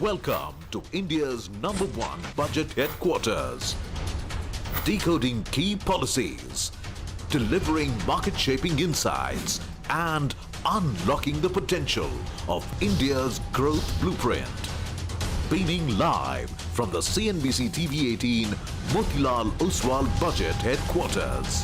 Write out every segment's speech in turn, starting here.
Welcome to India's #1 budget headquarters. Decoding key policies, delivering market-shaping insights, and unlocking the potential of India's growth blueprint. Beaming live from the CNBC-TV18 Motilal Oswal Budget Headquarters.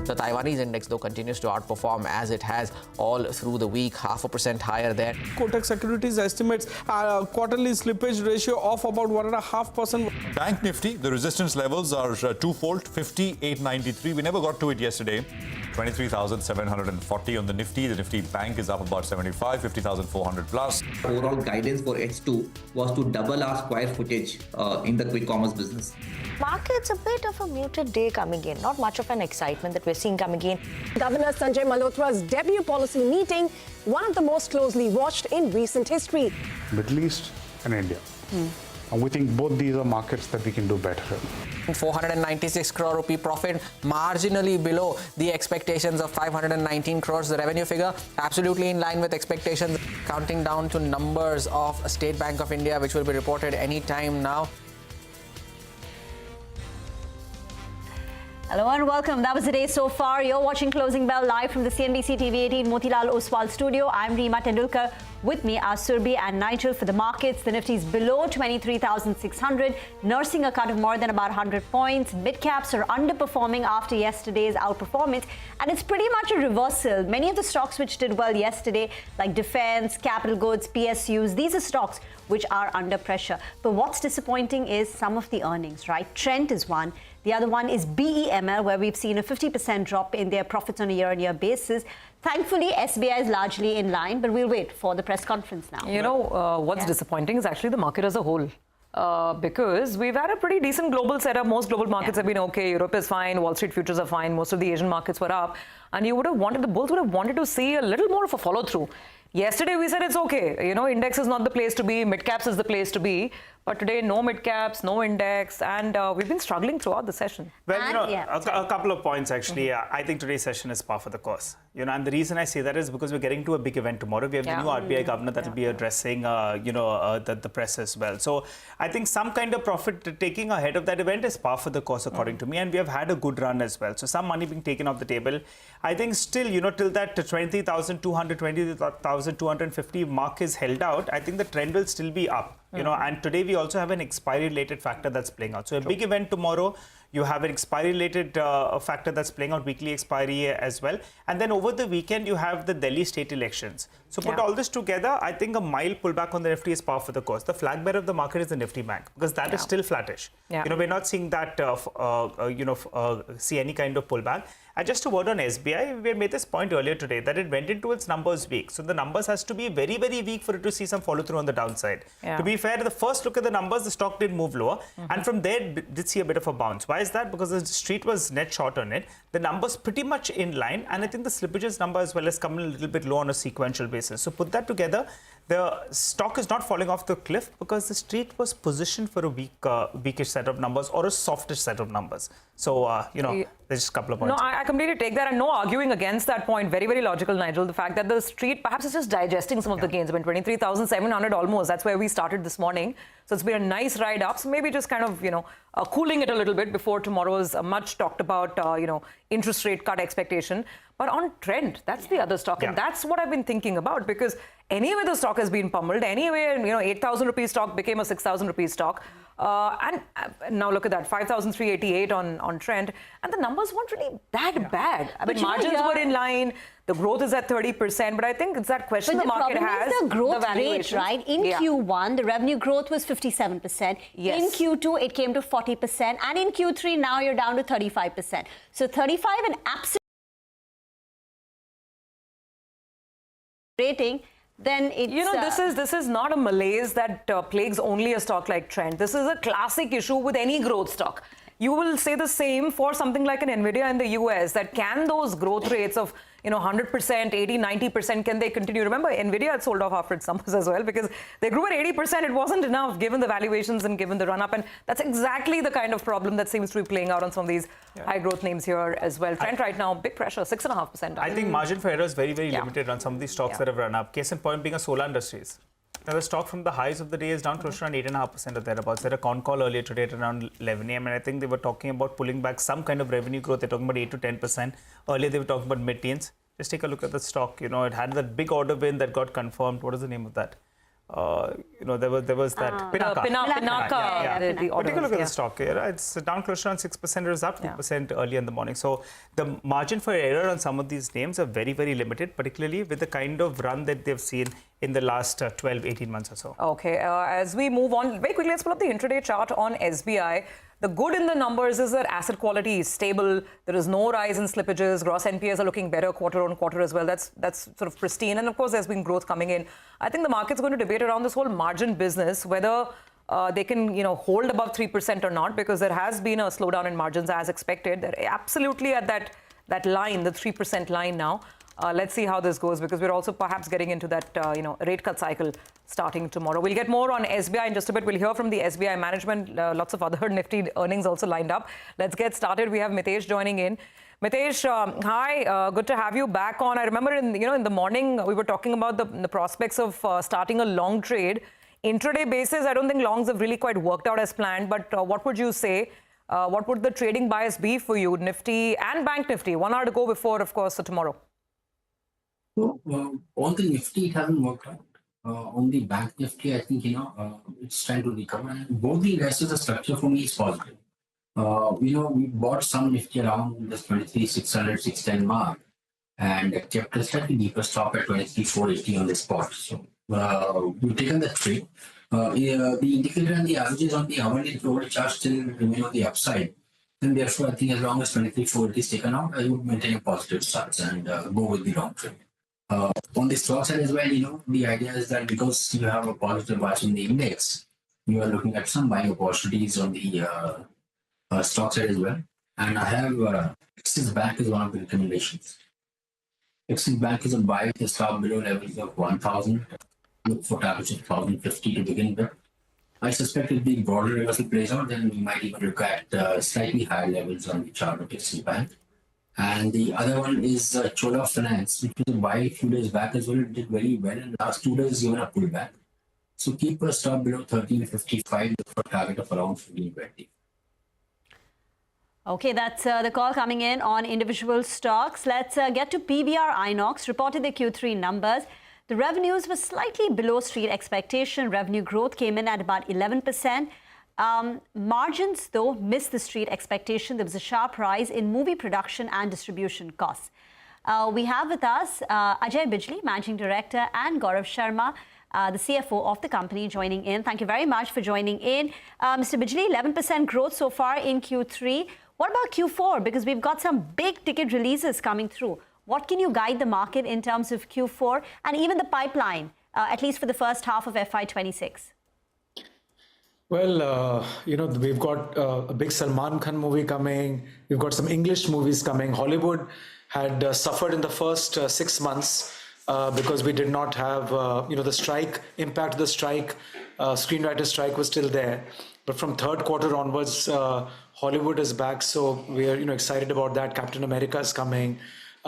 The Taiwanese index, though, continues to outperform as it has all through the week, 0.5% higher there. Kotak Securities estimates quarterly slippage ratio of about 1.5%. Bank Nifty, the resistance levels are twofold, 50,893. We never got to it yesterday. 23,740 on the Nifty. The Nifty Bank is up about 75, 50,400 plus. Overall guidance for H2 was to double our square footage in the quick commerce business. Markets a bit of a muted day coming in. Not much of an excitement that we're seeing coming in. Governor Sanjay Malhotra's debut policy meeting, one of the most closely watched in recent history. Middle East and India. And we think both these are markets that we can do better in. 496 crore rupee profit, marginally below the expectations of 519 crores. The revenue figure absolutely in line with expectations. Counting down to numbers of State Bank of India, which will be reported any time now. Hello and welcome. That was the day so far. You're watching Closing Bell live from the CNBC-TV18 Motilal Oswal studio. I'm Reema Tendulkar. With me are Surbi and Nigel for the markets. The Nifty is below 23,600, nursing a cut of more than about 100 points. Midcaps are underperforming after yesterday's outperformance, and it's pretty much a reversal. Many of the stocks which did well yesterday, like defense, capital goods, PSUs, these are stocks which are under pressure. But what's disappointing is some of the earnings, right? Trent is one. The other one is BEML, where we've seen a 50% drop in their profits on a year-on-year basis. Thankfully, SBI is largely in line, but we'll wait for the press conference now. You know, what's disappointing is actually the market as a whole. Because we've had a pretty decent global setup. Most global markets have been okay. Europe is fine. Wall Street futures are fine. Most of the Asian markets were up. And you would have wanted, the bulls would have wanted to see a little more of a follow-through. Yesterday, we said it's okay. You know, index is not the place to be. Midcaps is the place to be. But today, no midcaps, no index. And we've been struggling throughout the session. Well, you know, a couple of points, actually. I think today's session is par for the course. You know, and the reason I say that is because we're getting to a big event tomorrow. We have the new RBI governor that will be addressing, the press as well. So I think some kind of profit taking ahead of that event is par for the course, according to me. And we have had a good run as well. So some money being taken off the table. I think still, you know, till that 20,200, 20,250 mark is held out, I think the trend will still be up. You know, and today we also have an expiry-related factor that's playing out. So a big event tomorrow, you have an expiry-related factor that's playing out, weekly expiry as well. And then over the weekend, you have the Delhi state elections. So put all this together, I think a mild pullback on the Nifty is par for the course. The flag bearer of the market is the Nifty Bank, because that is still flattish. You know, we're not seeing that, see any kind of pullback. And just a word on SBI, we had made this point earlier today that it went into its numbers weak. So the numbers has to be very, very weak for it to see some follow through on the downside. To be fair, the first look at the numbers, the stock did move lower. And from there, did see a bit of a bounce. Why is that? Because the street was net short on it. The numbers pretty much in line. And I think the slippages number as well has come in a little bit low on a sequential basis. So put that together, the stock is not falling off the cliff because the street was positioned for a weakish set of numbers or a softish set of numbers. So, you know, there's just a couple of points. No, I completely take that, and no arguing against that point. Very, very logical, Nigel. The fact that the street perhaps is just digesting some of the gains. I mean, 23,700 almost. That's where we started this morning. So it's been a nice ride up. So maybe just kind of, you know, cooling it a little bit before tomorrow's much talked about, interest rate cut expectation. But on Trent, that's the other stock. And that's what I've been thinking about, because anyway, the stock has been pummeled. Anyway, 8,000 rupees stock became a 6,000 rupees stock. And now look at that, 5,388 on Trent. And the numbers weren't really that bad. I mean, margins were in line. The growth is at 30%. But I think it's that question the market has. But the growth rate, right? In Q1, the revenue growth was 57%. In Q2, it came to 40%. And in Q3, now you're down to 35%. So 35 and absolute rating, then it's... this is not a malaise that plagues only a stock like Trent. This is a classic issue with any growth stock. you will say the same for something like an Nvidia in the US, that can those growth rates of 100%, 80, 90%, can they continue? Remember, Nvidia had sold off after its numbers as well because they grew at 80%. It wasn't enough given the valuations and given the run-up. And that's exactly the kind of problem that seems to be playing out on some of these high growth names here as well. Trent right now, big pressure, 6.5%. I think margin for error is very, very limited on some of these stocks that have run up. Case in point being a solar industries. Now, the stock from the highs of the day is down close to around 8.5% or thereabouts. There had a con call earlier today at around 11 a.m. and I think they were talking about pulling back some kind of revenue growth. They're talking about 8 to 10%. Earlier, they were talking about mid-teens. Just take a look at the stock. It had that big order win that got confirmed. What is the name of that? There was that Pinaka. Pinaka. But take a look at the stock here. It's down close to around 6%. It was up 2% early in the morning. So the margin for error on some of these names are very, very limited, particularly with the kind of run that they've seen in the last 12, 18 months or so. Okay, as we move on, very quickly, let's pull up the intraday chart on SBI. The good in the numbers is that asset quality is stable. There is no rise in slippages. Gross NPAs are looking better quarter on quarter as well. That's sort of pristine. And of course, there's been growth coming in. I think the market's going to debate around this whole margin business, whether they can, hold above 3% or not, because there has been a slowdown in margins as expected. They're absolutely at that line, the 3% line now. Let's see how this goes, because we're also perhaps getting into that, rate cut cycle starting tomorrow. We'll get more on SBI in just a bit. We'll hear from the SBI management. Lots of other Nifty earnings also lined up. Let's get started. We have Mitesh joining in. Mitesh, hi. Good to have you back on. I remember in the morning we were talking about the prospects of starting a long trade. Intraday basis, I don't think longs have really quite worked out as planned. But what would you say? What would the trading bias be for you, Nifty and Bank Nifty? 1 hour to go before, of course, tomorrow. So, on the Nifty, it hasn't worked out. On the Bank Nifty, I think, it's trying to recover. And both the investors, the structure for me is positive. We bought some Nifty around this 23,600, 610 mark and kept a slightly deeper stop at 23,480 on the spot. So, we've taken the trade. The indicator and the averages on the hourly and forward chart still remain on the upside. And therefore, I think as long as 23,480 is taken out, I would maintain a positive stance and go with the long trade. On the stock side as well, the idea is that because you have a positive bias in the index, you are looking at some buying opportunities on the stock side as well. And I have Axis Bank as one of the recommendations. Axis Bank is a buy with a stop below levels of 1,000. Look for targets of 1,050 to begin with. I suspect if the broader reversal plays out, then we might even look at slightly higher levels on the chart of Axis Bank. And the other one is Chola Finance, which was a buy a few days back as well. It did very well, and last 2 days given a pullback. So keep a stop below 1355 for a target of around 1520. Okay, that's the call coming in on individual stocks. Let's get to PVR Inox. Reported the Q3 numbers. The revenues were slightly below street expectation. Revenue growth came in at about 11%. Margins, though, missed the street expectation. There was a sharp rise in movie production and distribution costs. We have with us Ajay Bijli, Managing Director, and Gaurav Sharma, the CFO of the company, joining in. Thank you very much for joining in. Mr. Bijli, 11% growth so far in Q3. What about Q4? Because we've got some big ticket releases coming through. What can you guide the market in terms of Q4 and even the pipeline, at least for the first half of FY26? Well, we've got a big Salman Khan movie coming. We've got some English movies coming. Hollywood had suffered in the first 6 months because we did not have, the strike, impact of the strike, screenwriter strike was still there. But from third quarter onwards, Hollywood is back. So we are, excited about that. Captain America is coming.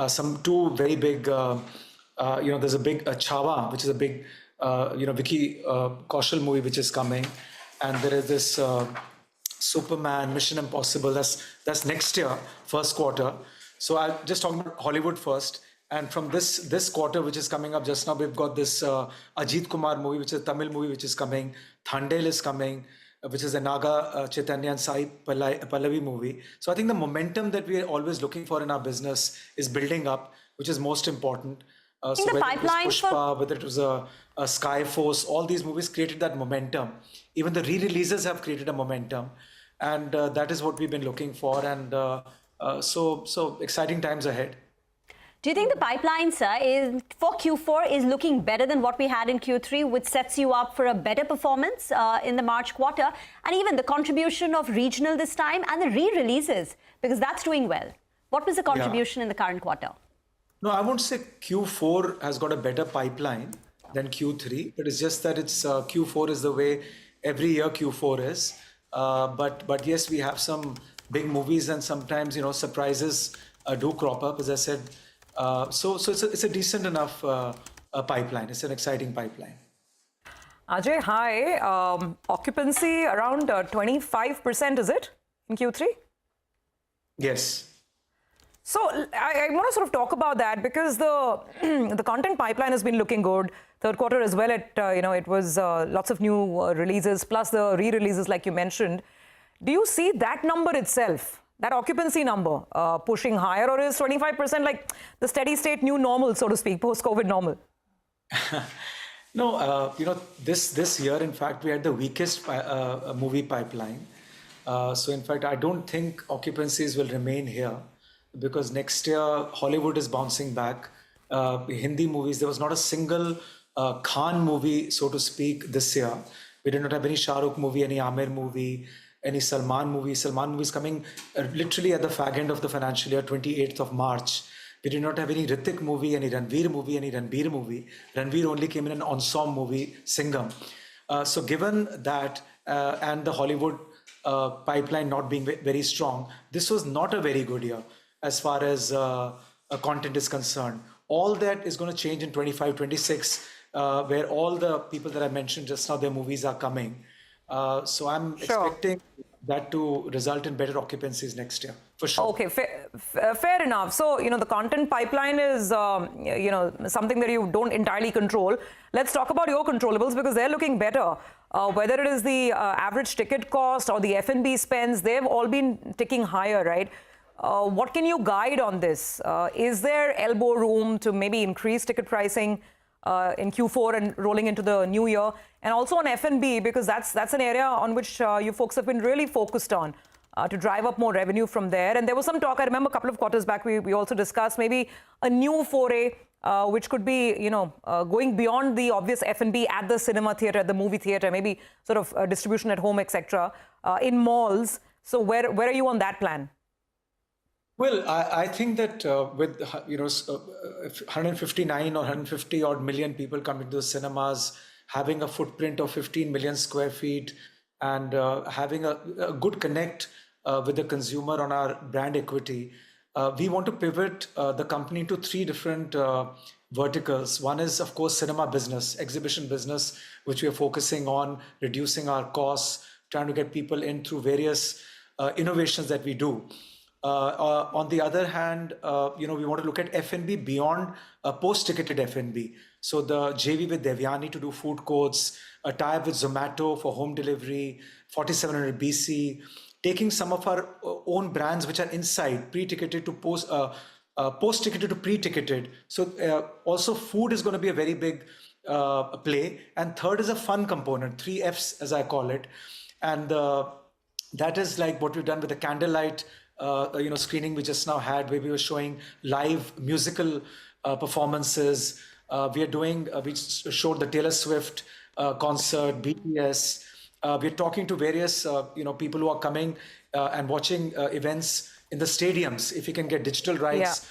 Some two very big, there's a big Chhawa, which is a big, Vicky Kaushal movie, which is coming. And there is this Superman, Mission Impossible, that's next year, first quarter. So I'll just talk about Hollywood first. And from this quarter, which is coming up just now, we've got this Ajit Kumar movie, which is a Tamil movie, which is coming. Thandel is coming, which is a Naga Chaitanya and Sai Pallavi movie. So I think the momentum that we are always looking for in our business is building up, which is most important. So whether it was Pushpa, whether it was a Skyforce, all these movies created that momentum. Even the re-releases have created a momentum. And that is what we've been looking for. And so exciting times ahead. Do you think the pipeline, sir, for Q4 is looking better than what we had in Q3, which sets you up for a better performance in the March quarter? And even the contribution of regional this time and the re-releases, because that's doing well. What was the contribution in the current quarter? No, I won't say Q4 has got a better pipeline than Q3, but it's just that it's Q4 is the way every year Q4 is. But yes, we have some big movies and sometimes, surprises do crop up, as I said. So it's a decent enough pipeline. It's an exciting pipeline. Ajay, hi. Occupancy around 25%, is it, in Q3? Yes. So I want to sort of talk about that because the content pipeline has been looking good. Third quarter as well, it was lots of new releases, plus the re-releases like you mentioned. Do you see that number itself, that occupancy number, pushing higher, or is 25% like the steady state new normal, so to speak, post-COVID normal? No, this year, in fact, we had the weakest movie pipeline. So in fact, I don't think occupancies will remain here because next year Hollywood is bouncing back. Hindi movies, there was not a single Khan movie, so to speak, this year. We did not have any Shah Rukh movie, any Amir movie, any Salman movie. Salman movie is coming literally at the fag end of the financial year, 28th of March. We did not have any Hrithik movie, any Ranveer movie, any Ranbir movie. Ranveer only came in an ensemble movie, Singham. So given that and the Hollywood pipeline not being very strong, this was not a very good year as far as content is concerned. All that is going to change in 25, 26, where all the people that I mentioned just now, their movies are coming. So I'm expecting that to result in better occupancies next year, for sure. Okay, fair enough. So, the content pipeline is, something that you don't entirely control. Let's talk about your controllables because they're looking better. Whether it is the average ticket cost or the F&B spends, they've all been ticking higher, right? What can you guide on this? Is there elbow room to maybe increase ticket pricing in Q4 and rolling into the new year? And also on F&B, because that's an area on which you folks have been really focused on to drive up more revenue from there. And there was some talk, I remember a couple of quarters back, we also discussed maybe a new foray, which could be, going beyond the obvious F&B at the cinema theater, at the movie theater, maybe sort of distribution at home, etc., in malls. So where are you on that plan? Well, I think that with 159 or 150 odd million people coming to the cinemas, having a footprint of 15 million square feet, and having a good connect with the consumer on our brand equity, we want to pivot the company to three different verticals. One is, of course, cinema business, exhibition business, which we are focusing on reducing our costs, trying to get people in through various innovations that we do. On the other hand, we want to look at F&B beyond post-ticketed F&B. So the JV with Devyani to do food courts, a tie-up with Zomato for home delivery, 4700 BC, taking some of our own brands which are inside, pre-ticketed to post-ticketed to pre-ticketed. So also food is going to be a very big play. And third is a fun component, 3 Fs as I call it. And that is like what we've done with the candlelight screening we just now had, where we were showing live musical performances. We showed the Taylor Swift concert, BTS. We're talking to various, people who are coming and watching events in the stadiums. If you can get digital rights,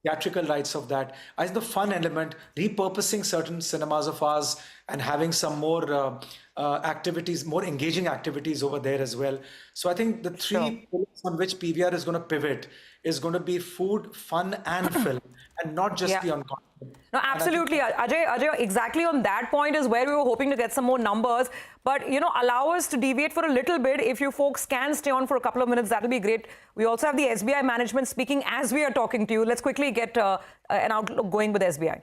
theatrical rights of that. I think the fun element, repurposing certain cinemas of ours and having some more activities, more engaging activities over there as well. So I think the three pillars on which PVR is going to pivot is going to be food, fun, and film, and not just the on content. No, absolutely, Ajay, exactly on that point is where we were hoping to get some more numbers. But, allow us to deviate for a little bit. If you folks can stay on for a couple of minutes, that'll be great. We also have the SBI management speaking as we are talking to you. Let's quickly get an outlook going with SBI.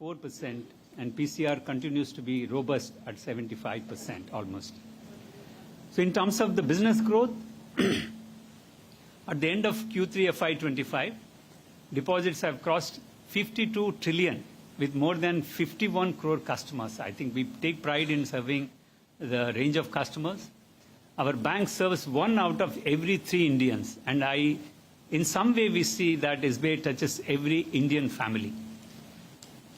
0.24%, and PCR continues to be robust at 75% almost. So in terms of the business growth, at the end of Q3 FY25, deposits have crossed 52 trillion with more than 51 crore customers. I think we take pride in serving the range of customers. Our bank serves 1 out of every 3 Indians, and I In some way, we see that SBI touches every Indian family.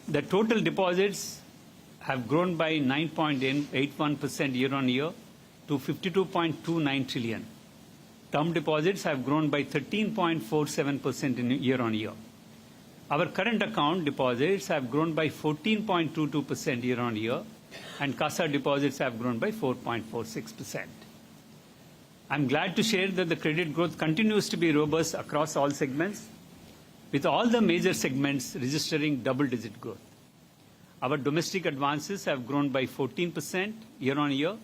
The total deposits have grown by 9.81% year-on-year to 52.29 trillion. Term deposits have grown by 13.47% in year-on-year. Our current account deposits have grown by 14.22% year-on-year, and CASA deposits have grown by 4.46%. I'm glad to share that the credit growth continues to be robust across all segments, with all the major segments registering double-digit growth. Our domestic advances have grown by 14% year-on-year,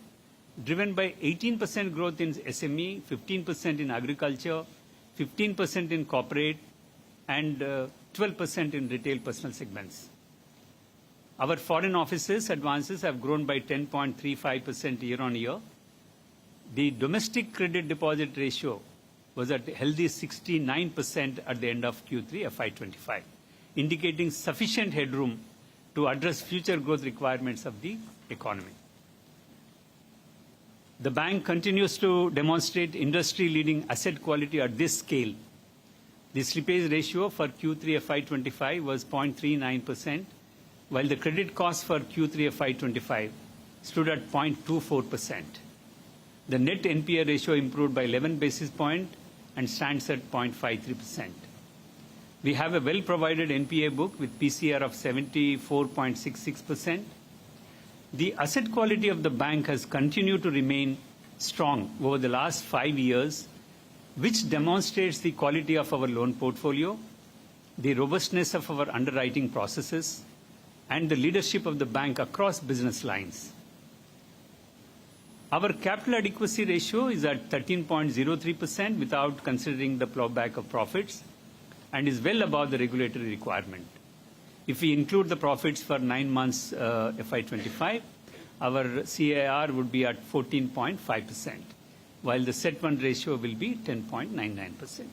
driven by 18% growth in SME, 15% in agriculture, 15% in corporate, and 12% in retail personal segments. Our foreign offices advances have grown by 10.35% year-on-year. The domestic credit deposit ratio was at a healthy 69% at the end of Q3 FY25, indicating sufficient headroom to address future growth requirements of the economy. The bank continues to demonstrate industry-leading asset quality at this scale. The slippage ratio for Q3 FY25 was 0.39%, while the credit cost for Q3 FY25 stood at 0.24%. The net NPA ratio improved by 11 basis points and stands at 0.53%. We have a well-provided NPA book with PCR of 74.66%. The asset quality of the bank has continued to remain strong over the last 5 years, which demonstrates the quality of our loan portfolio, the robustness of our underwriting processes, and the leadership of the bank across business lines. Our capital adequacy ratio is at 13.03% without considering the plowback of profits and is well above the regulatory requirement. If we include the profits for 9 months FY25, our CAR would be at 14.5%, while the CET1 ratio will be 10.99%.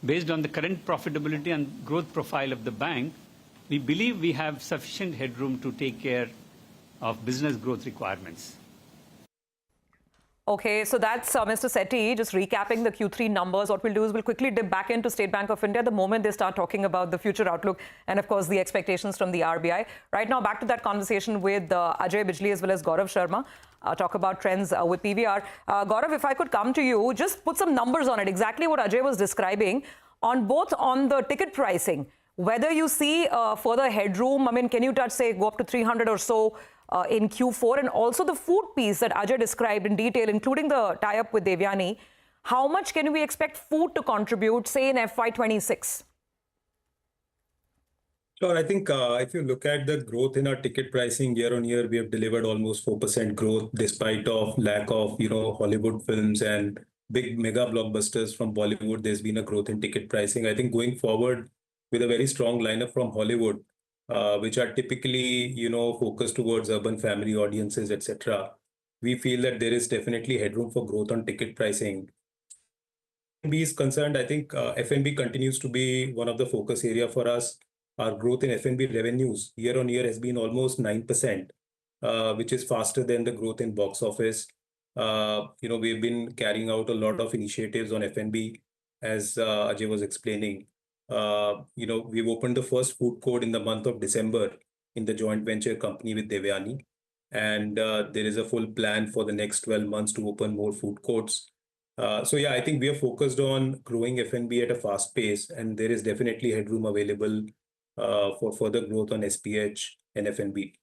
Based on the current profitability and growth profile of the bank, we believe we have sufficient headroom to take care of business growth requirements. Okay, so that's Mr. Sethi just recapping the Q3 numbers. What we'll do is we'll quickly dip back into State Bank of India the moment they start talking about the future outlook and, of course, the expectations from the RBI. Right now, back to that conversation with Ajay Bijli as well as Gaurav Sharma. Talk about trends with PVR. Gaurav, if I could come to you, just put some numbers on it, exactly what Ajay was describing, on both on the ticket pricing, whether you see further headroom. I mean, can you touch, say, go up to 300 or so in Q4, and also the food piece that Ajay described in detail, including the tie-up with Devyani. How much can we expect food to contribute, say, in FY26? Sure. I think if you look at the growth in our ticket pricing year on year, we have delivered almost 4% growth despite of lack of, Hollywood films and big mega blockbusters from Bollywood. There's been a growth in ticket pricing. I think going forward with a very strong lineup from Hollywood, which are typically, focused towards urban family audiences, etc. We feel that there is definitely headroom for growth on ticket pricing. F&B is concerned, I think F&B continues to be one of the focus area for us. Our growth in F&B revenues year on year has been almost 9%, which is faster than the growth in box office. We've been carrying out a lot of initiatives on F&B, as Ajay was explaining. We've opened the first food court in the month of December in the joint venture company with Devyani. And there is a full plan for the next 12 months to open more food courts. I think we are focused on growing F&B at a fast pace, and there is definitely headroom available for further growth on SPH and F&B.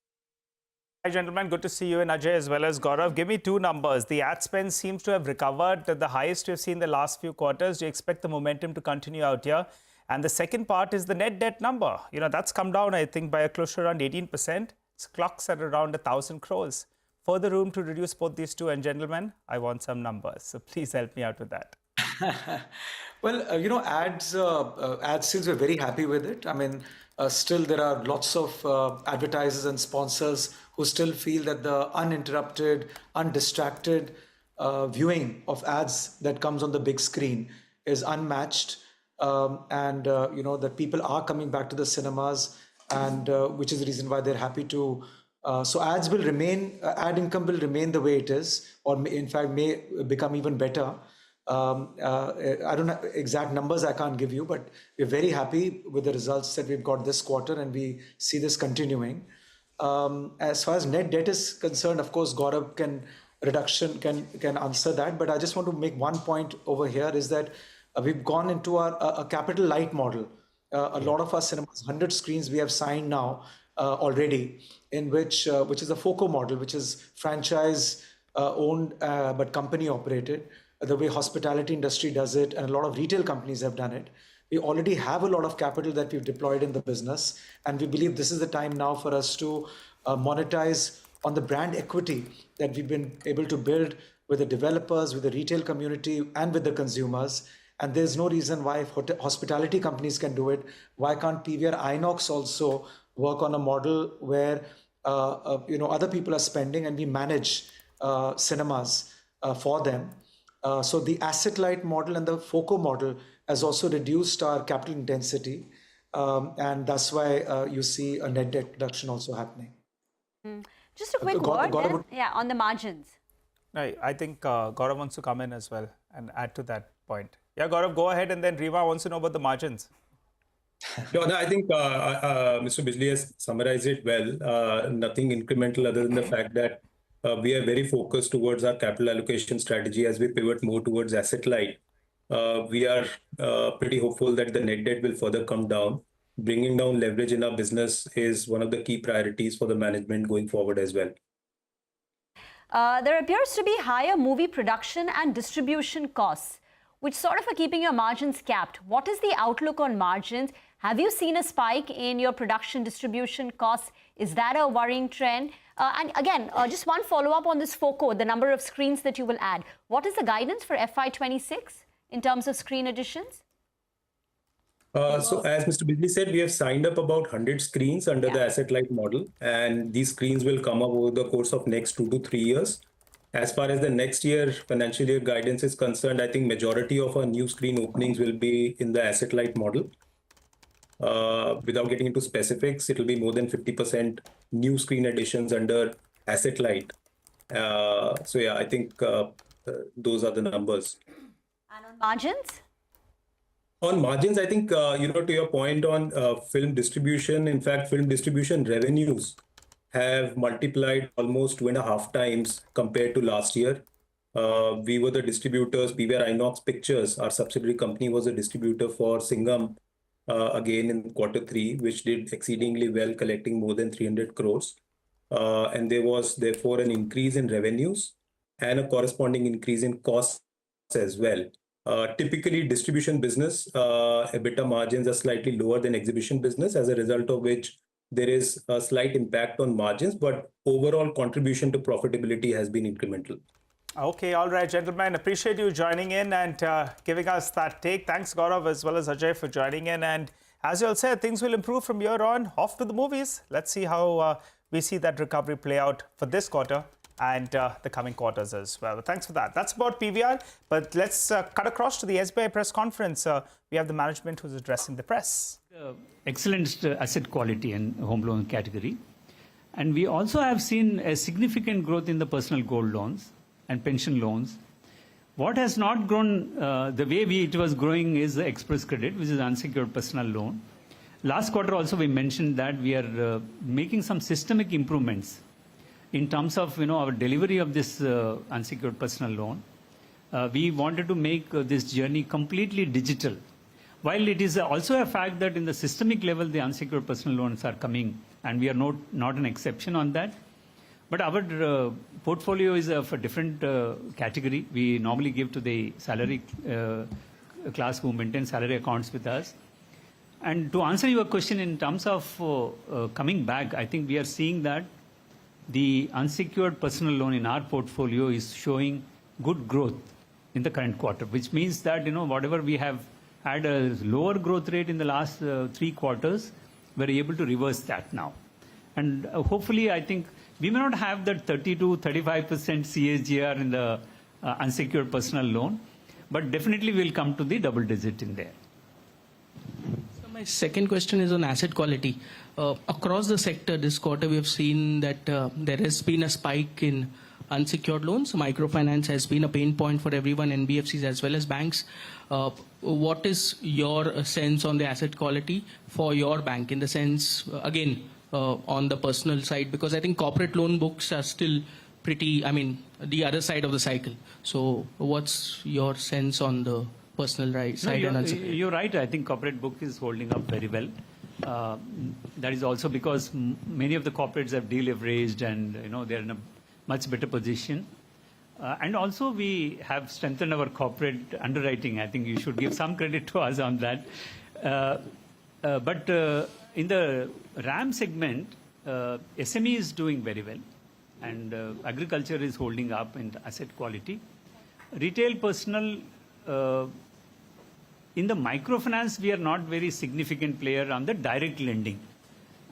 Hi, gentlemen. Good to see you and Ajay as well as Gaurav. Give me two numbers. The ad spend seems to have recovered to the highest we've seen the last few quarters. Do you expect the momentum to continue out here? And the second part is the net debt number. That's come down, I think, by a close to around 18%. It's clocks at around 1,000 crores. Further room to reduce both these two. And gentlemen, I want some numbers. So please help me out with that. Well, ads sales, we're very happy with it. I mean, still there are lots of advertisers and sponsors who still feel that the uninterrupted, undistracted viewing of ads that comes on the big screen is unmatched. That people are coming back to the cinemas, and which is the reason why they're happy to. So ads will remain, ad income will remain the way it is, or in fact may become even better. I don't have exact numbers I can't give you, but we're very happy with the results that we've got this quarter, and we see this continuing. As far as net debt is concerned, of course, Gaurav can answer that, but I just want to make one point over here is that we've gone into a capital light model. A lot of our cinemas, 100 screens we have signed now already, in which is a FOCO model, which is franchise owned but company operated. The way hospitality industry does it, and a lot of retail companies have done it. We already have a lot of capital that we've deployed in the business, and we believe this is the time now for us to monetize on the brand equity that we've been able to build with the developers, with the retail community, and with the consumers. And there's no reason why if hospitality companies can do it, why can't PVR Inox also work on a model where other people are spending and we manage cinemas for them. So the asset light model and the FOCO model has also reduced our capital intensity, and that's why you see a net debt reduction also happening. Just a quick word on the margins. I think Gaurav wants to come in as well and add to that point. Yeah, Gaurav, go ahead, and then Rima wants to know about the margins. No, I think Mr. Bijli has summarized it well. Nothing incremental other than the fact that we are very focused towards our capital allocation strategy as we pivot more towards asset light. We are pretty hopeful that the net debt will further come down. Bringing down leverage in our business is one of the key priorities for the management going forward as well. There appears to be higher movie production and distribution costs, which sort of are keeping your margins capped. What is the outlook on margins? Have you seen a spike in your production distribution costs? Is that a worrying trend? And again, just one follow-up on this FOCO, the number of screens that you will add. What is the guidance for FY26 in terms of screen additions? So as Mr. Bijli said, we have signed up about 100 screens under the asset light model, and these screens will come up over the course of next 2 to 3 years. As far as the next year financial year guidance is concerned, I think majority of our new screen openings will be in the asset light model. Without getting into specifics, it will be more than 50% new screen additions under asset light. So yeah, I think those are the numbers. And on margins? On margins, I think, to your point on film distribution, in fact, film distribution revenues have multiplied almost 2.5 times compared to last year. We were the distributors. PVR Inox Pictures, our subsidiary company, was a distributor for Singham again in Q3, which did exceedingly well, collecting more than 300 crores. And there was therefore an increase in revenues and a corresponding increase in costs as well. Typically, distribution business EBITDA margins are slightly lower than exhibition business, as a result of which there is a slight impact on margins, but overall contribution to profitability has been incremental. Okay, all right, gentlemen. Appreciate you joining in and giving us that take. Thanks, Gaurav, as well as Ajay, for joining in. And as you all said, things will improve from here on. Off to the movies. Let's see how we see that recovery play out for this quarter and the coming quarters as well. But thanks for that. That's about PVR. But let's cut across to the SBI press conference. We have the management who's addressing the press. Excellent asset quality and home loan category. And we also have seen a significant growth in the personal gold loans and pension loans. What has not grown the way it was growing is the express credit, which is unsecured personal loan. Last quarter also we mentioned that we are making some systemic improvements in terms of our delivery of this unsecured personal loan. We wanted to make this journey completely digital. While it is also a fact that in the systemic level the unsecured personal loans are coming, and we are not an exception on that. But our portfolio is of a different category. We normally give to the salary class who maintain salary accounts with us. And to answer your question in terms of coming back, I think we are seeing that the unsecured personal loan in our portfolio is showing good growth in the current quarter, which means that whatever we have had a lower growth rate in the last 3 quarters, we're able to reverse that now. And hopefully, I think we may not have that 30 to 35% CAGR in the unsecured personal loan, but definitely we'll come to the double digit in there. So my second question is on asset quality. Across the sector this quarter, we have seen that there has been a spike in unsecured loans. Microfinance has been a pain point for everyone, NBFCs as well as banks. What is your sense on the asset quality for your bank in the sense, on the personal side? Because I think corporate loan books are still pretty, the other side of the cycle. So what's your sense on the personal side? You're right. I think corporate book is holding up very well. That is also because many of the corporates have deleveraged and they're in a much better position. And also we have strengthened our corporate underwriting. I think you should give some credit to us on that. But in the RAM segment, SME is doing very well. And agriculture is holding up in asset quality. Retail personal, in the microfinance, we are not very significant player on the direct lending.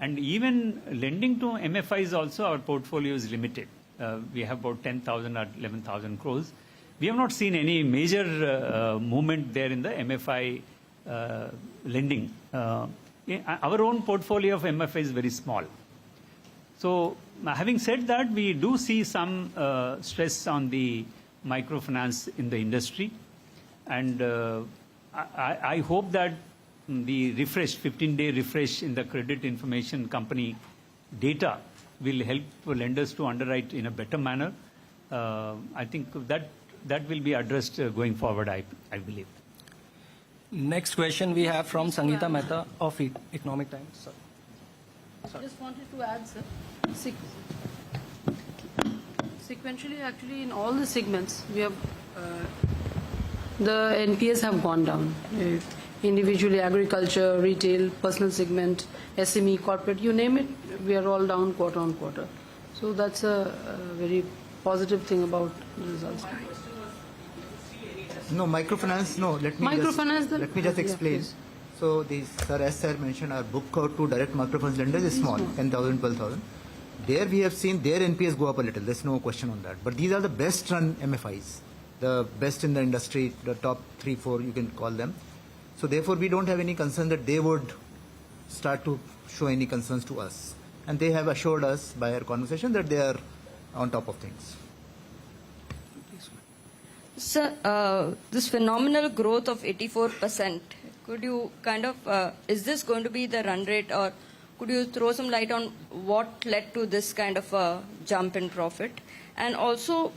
And even lending to MFIs also, our portfolio is limited. We have about 10,000 or 11,000 crores. We have not seen any major movement there in the MFI lending. Our own portfolio of MFI is very small. So having said that, we do see some stress on the microfinance in the industry. And I hope that the refresh, 15-day refresh in the credit information company data will help lenders to underwrite in a better manner. I think that will be addressed going forward, I believe. Next question we have from Sangeeta Mehta of Economic Times. Sorry. Just wanted to add, sir. Sequentially, actually, in all the segments, we have the NPS have gone down. Individually, agriculture, retail, personal segment, SME, corporate, you name it, we are all down quarter on quarter. So that's a very positive thing about the results. No, microfinance, no. Let me just explain. Yeah, so, as sir mentioned, our book out to direct microfinance lenders is small, 10,000, 12,000. There we have seen their NPS go up a little. There's no question on that. But these are the best run MFIs, the best in the industry, the top 3, 4, you can call them. So therefore, we don't have any concern that they would start to show any concerns to us. And they have assured us by our conversation that they are on top of things. Sir, this phenomenal growth of 84%, could you is this going to be the run rate, or could you throw some light on what led to this kind of a jump in profit? And also,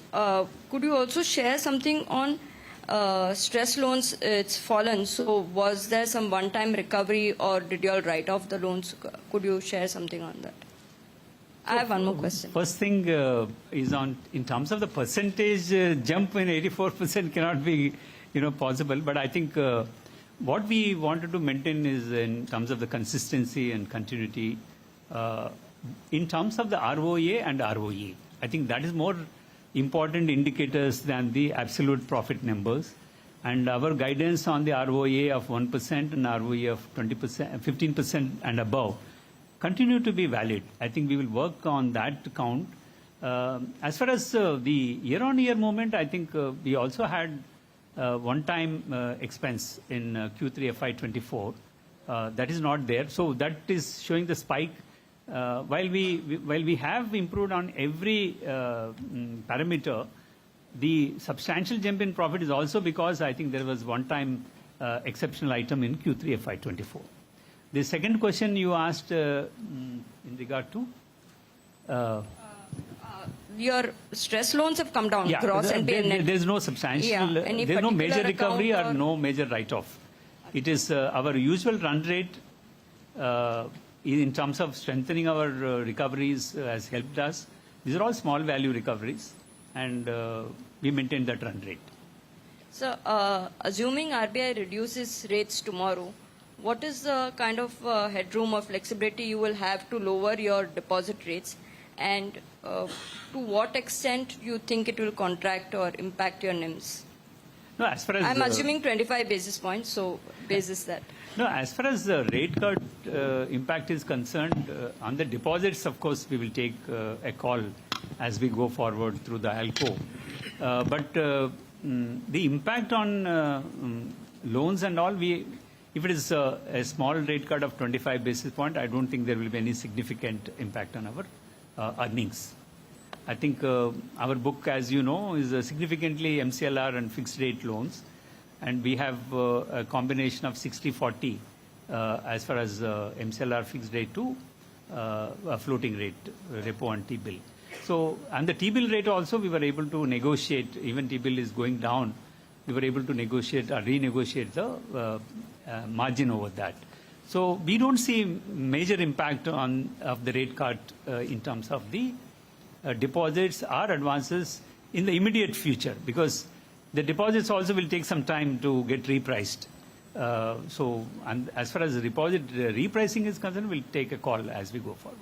could you also share something on stress loans? It's fallen, so was there some one-time recovery, or did you all write off the loans? Could you share something on that? I have one more question. First thing is in terms of the percentage jump in 84% cannot be possible, but I think what we wanted to maintain is in terms of the consistency and continuity in terms of the ROA and ROE. I think that is more important indicators than the absolute profit numbers. And our guidance on the ROA of 1% and ROE of 20%, 15% and above continue to be valid. I think we will work on that count. As far as the year-on-year movement, I think we also had one-time expense in Q3 FY24. That is not there. So that is showing the spike. While we have improved on every parameter, the substantial jump in profit is also because I think there was one-time exceptional item in Q3 FY24. The second question you asked in regard to? Your stress loans have come down, gross NPA net. There's no substantial, there's no major recovery or no major write-off. It is our usual run rate in terms of strengthening our recoveries has helped us. These are all small value recoveries, and we maintain that run rate. So, assuming RBI reduces rates tomorrow, what is the kind of headroom or flexibility you will have to lower your deposit rates, and to what extent you think it will contract or impact your NIMs? No, as far as I'm assuming 25 basis points, so basis that. No, as far as the rate cut impact is concerned, on the deposits, of course, we will take a call as we go forward through the ALCO. But the impact on loans and all, if it is a small rate cut of 25 basis point, I don't think there will be any significant impact on our earnings. I think our book, as you know, is significantly MCLR and fixed rate loans. And we have a combination of 60-40 as far as MCLR fixed rate to a floating rate, repo and T-bill. So, and the T-bill rate also we were able to negotiate, even T-bill is going down, we were able to negotiate or renegotiate the margin over that. So we don't see major impact of the rate cut in terms of the deposits or advances in the immediate future, because the deposits also will take some time to get repriced. So, and as far as the deposit repricing is concerned, we'll take a call as we go forward.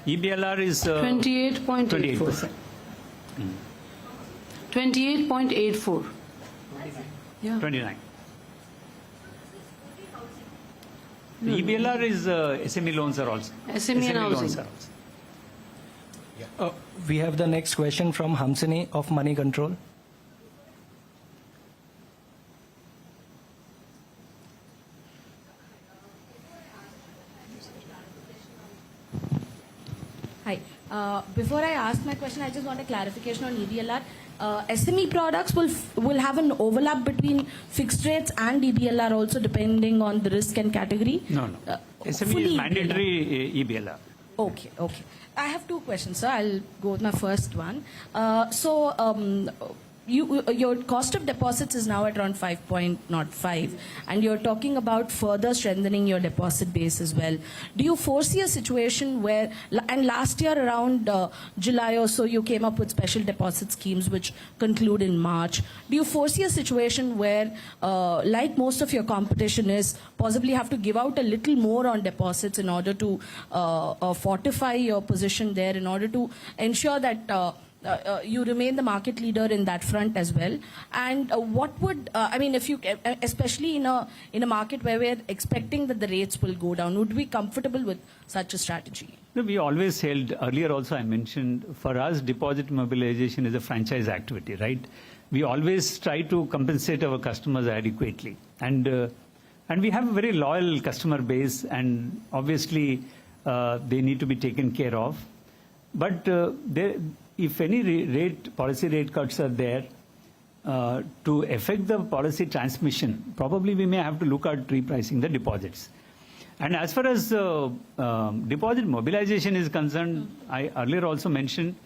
EBLR is 28.84. 28.84. Yeah. 29. The EBLR is SME loans are also. SME and loans housing. are also. We have the next question from Hamsini of Money Control. Hi. Before I ask my question, I just want a clarification on EBLR. SME products will have an overlap between fixed rates and EBLR also, depending on the risk and category? No. SME is mandatory EBLR. Okay. I have two questions, sir. I'll go with my first one. Your cost of deposits is now at around 5.05, and you're talking about further strengthening your deposit base as well. Do you foresee a situation where, and last year around July or so, you came up with special deposit schemes which conclude in March. Do you foresee a situation where, like most of your competition is, possibly have to give out a little more on deposits in order to fortify your position there, in order to ensure that you remain the market leader in that front as well? And what would if you, especially in a market where we're expecting that the rates will go down, would we be comfortable with such a strategy? No, we always held, earlier also I mentioned, for us deposit mobilization is a franchise activity, right? We always try to compensate our customers adequately, and we have a very loyal customer base, and obviously they need to be taken care of. But if any policy rate cuts are there, to affect the policy transmission, probably we may have to look at repricing the deposits. And as far as deposit mobilization is concerned, I earlier also mentioned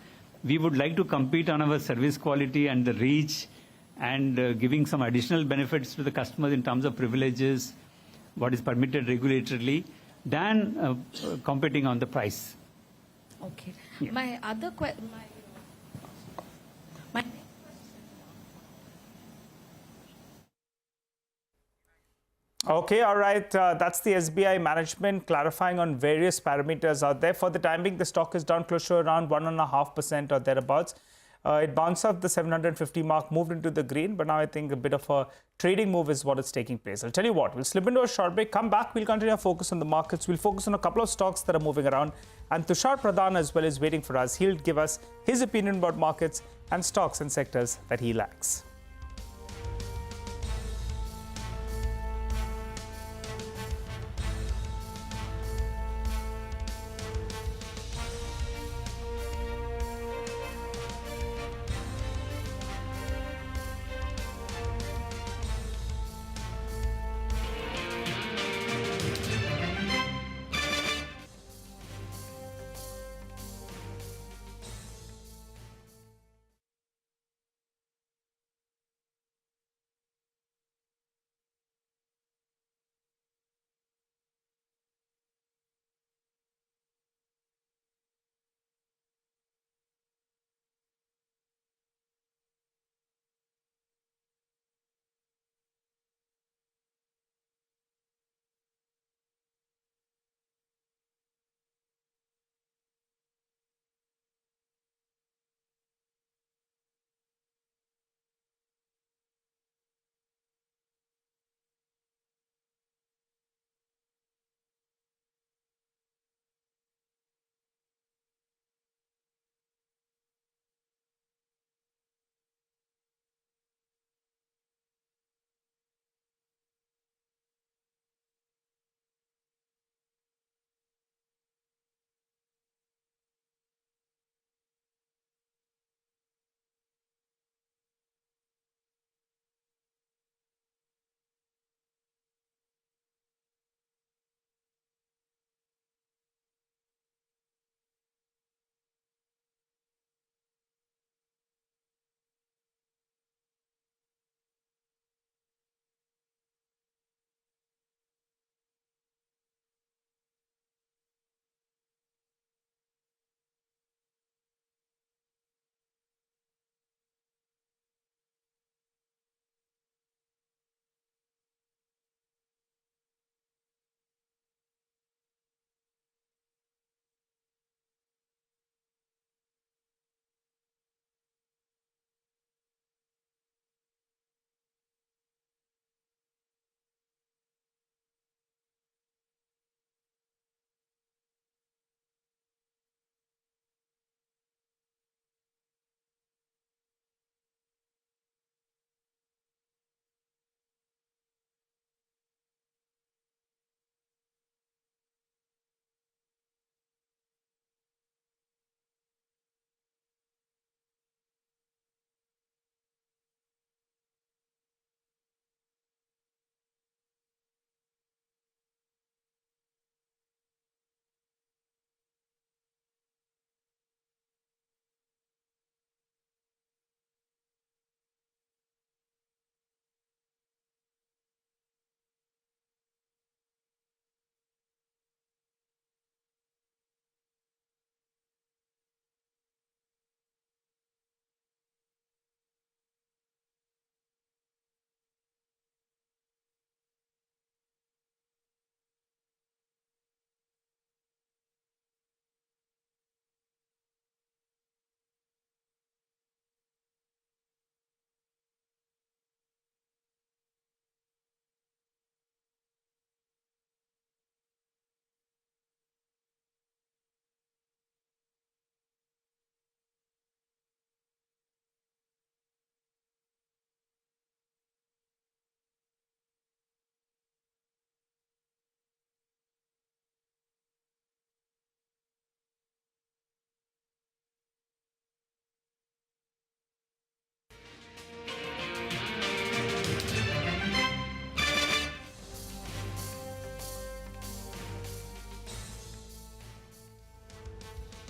we would like to compete on our service quality and the reach, and giving some additional benefits to the customers in terms of privileges, what is permitted regulatorily, than competing on the price. Okay. Yeah. My other question. Okay, all right. That's the SBI management clarifying on various parameters out there. For the time being, the stock is down close to around 1.5% or thereabouts. It bounced off the 750 mark, moved into the green, but now I think a bit of a trading move is what is taking place. I'll tell you what, we'll slip into a short break, come back, we'll continue our focus on the markets. We'll focus on a couple of stocks that are moving around, and Tushar Pradhan as well is waiting for us. He'll give us his opinion about markets and stocks and sectors that he likes.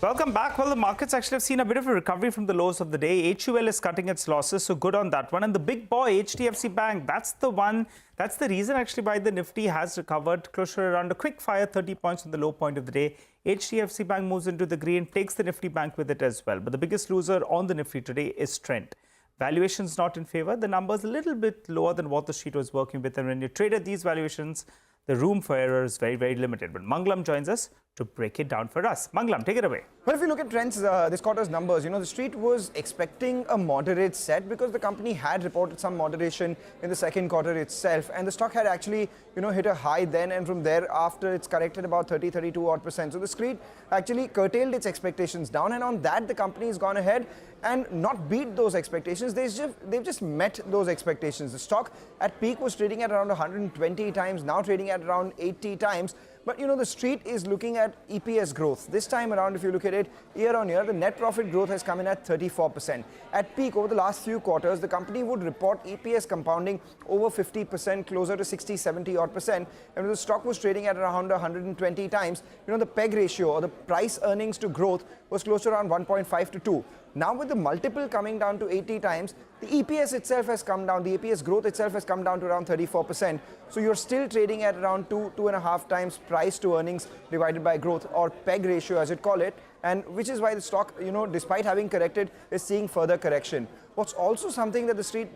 Welcome back. Well, the markets actually have seen a bit of a recovery from the lows of the day. HUL is cutting its losses, so good on that one. And the big boy, HDFC Bank, that's the one, that's the reason actually why the Nifty has recovered close to around a quick fire 30 points from the low point of the day. HDFC Bank moves into the green, takes the Nifty Bank with it as well. But the biggest loser on the Nifty today is Trent. Valuations not in favor. The numbers a little bit lower than what the street was working with. And when you trade at these valuations, the room for error is very, very limited. But Mangalam joins us to break it down for us. Mangalam, take it away. Well, if you look at Trent's this quarter's numbers, the street was expecting a moderate set because the company had reported some moderation in the second quarter itself, and the stock had actually, hit a high then, and from there after it's corrected about 32 odd %. So the street actually curtailed its expectations down, and on that the company has gone ahead and not beat those expectations. They've just met those expectations. The stock at peak was trading at around 120 times, now trading at around 80 times. But the street is looking at EPS growth. This time around, if you look at it year on year, the net profit growth has come in at 34%. At peak over the last few quarters, the company would report EPS compounding over 50%, closer to 60, 70 odd %. And the stock was trading at around 120 times. The PEG ratio or the price earnings to growth was close to around 1.5 to 2. Now with the multiple coming down to 80 times, the EPS itself has come down, the EPS growth itself has come down to around 34%. So you're still trading at around 2.5 times price to earnings divided by growth, or PEG ratio as it call it, and which is why the stock, despite having corrected, is seeing further correction. What's also something that the street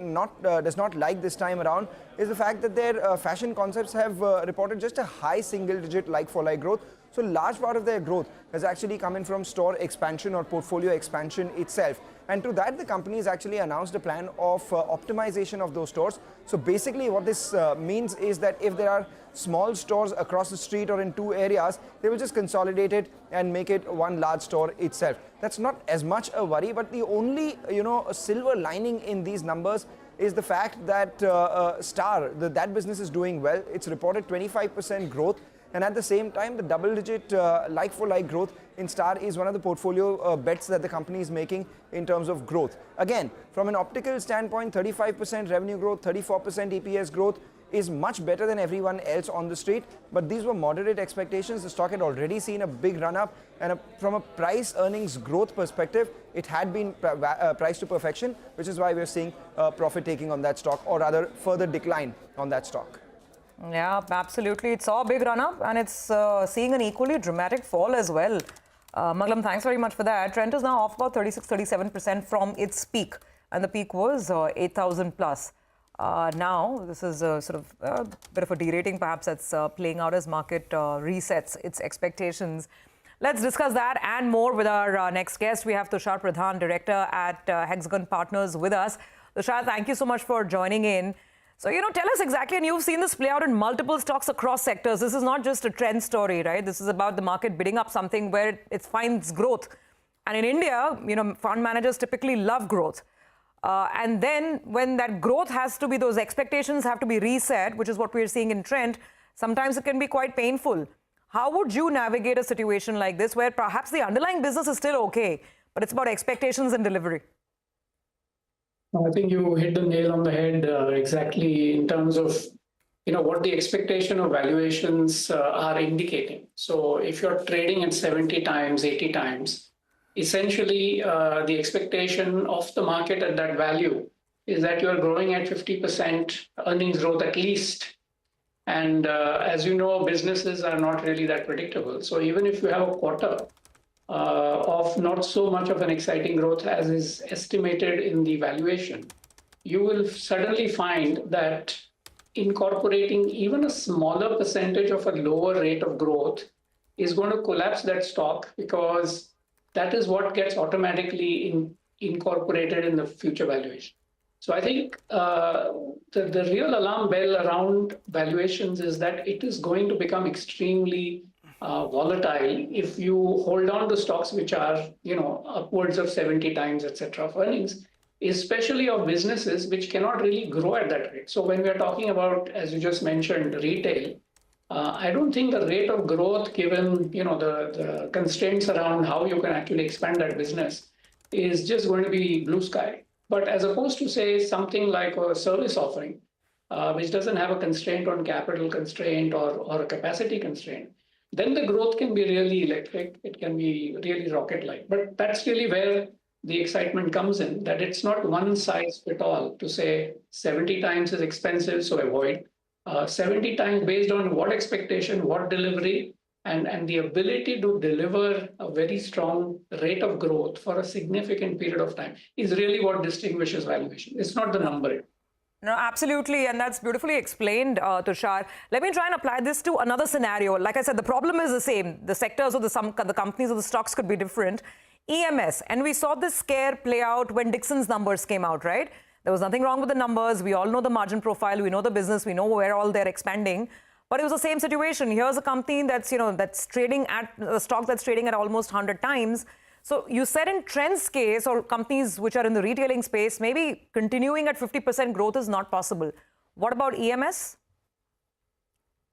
does not like this time around is the fact that their fashion concepts have reported just a high single-digit like-for-like growth. So a large part of their growth has actually come in from store expansion or portfolio expansion itself. And to that, the company has actually announced a plan of optimization of those stores. So basically what this means is that if there are small stores across the street or in two areas, they will just consolidate it and make it one large store itself. That's not as much a worry, but the only, a silver lining in these numbers is the fact that Star, that business is doing well. It's reported 25% growth. And at the same time, the double-digit like-for-like growth in Star is one of the portfolio bets that the company is making in terms of growth. Again, from an optical standpoint, 35% revenue growth, 34% EPS growth is much better than everyone else on the street. But these were moderate expectations. The stock had already seen a big run-up. And from a price earnings growth perspective, it had been priced to perfection, which is why we're seeing profit taking on that stock, or rather further decline on that stock. Yeah, absolutely. It saw a big run-up and it's seeing an equally dramatic fall as well. Mangalam, thanks very much for that. Trent is now off about 36-37% from its peak, and the peak was 8,000 plus. Now, this is sort of a bit of a derating perhaps that's playing out as market resets its expectations. Let's discuss that and more with our next guest. We have Tushar Pradhan, Director at Hexagon Partners with us. Tushar, thank you so much for joining in. So, tell us exactly, and you've seen this play out in multiple stocks across sectors. This is not just a trend story, right? This is about the market bidding up something where it finds growth. And in India, fund managers typically love growth. And then when that growth has to be, those expectations have to be reset, which is what we're seeing in Trent, sometimes it can be quite painful. How would you navigate a situation like this where perhaps the underlying business is still okay, but it's about expectations and delivery? I think you hit the nail on the head exactly in terms of what the expectation of valuations are indicating. So if you're trading at 70 times, 80 times, essentially the expectation of the market at that value is that you're growing at 50% earnings growth at least. And as you know, businesses are not really that predictable. So even if you have a quarter of not so much of an exciting growth as is estimated in the valuation, you will suddenly find that incorporating even a smaller percentage of a lower rate of growth is going to collapse that stock, because that is what gets automatically incorporated in the future valuation. So I think the real alarm bell around valuations is that it is going to become extremely volatile if you hold on to stocks which are, upwards of 70 times, etc. of earnings, especially of businesses which cannot really grow at that rate. So when we are talking about, as you just mentioned, retail, I don't think the rate of growth, given, the constraints around how you can actually expand that business, is just going to be blue sky. But as opposed to, say, something like a service offering, which doesn't have a constraint on capital constraint or a capacity constraint, then the growth can be really electric. It can be really rocket-like. But that's really where the excitement comes in, that it's not one size fit all to say 70 times is expensive, so avoid. 70 times based on what expectation, what delivery, and the ability to deliver a very strong rate of growth for a significant period of time is really what distinguishes valuation. It's not the number. No, absolutely, and that's beautifully explained, Tushar. Let me try and apply this to another scenario. Like I said, the problem is the same. The sectors or the companies or the stocks could be different. EMS, and we saw this scare play out when Dixon's numbers came out, right? There was nothing wrong with the numbers. We all know the margin profile. We know the business. We know where all they're expanding. But it was the same situation. Here's a company that's, that's trading at a stock that's trading at almost 100 times. So you said in Trent's case, or companies which are in the retailing space, maybe continuing at 50% growth is not possible. What about EMS?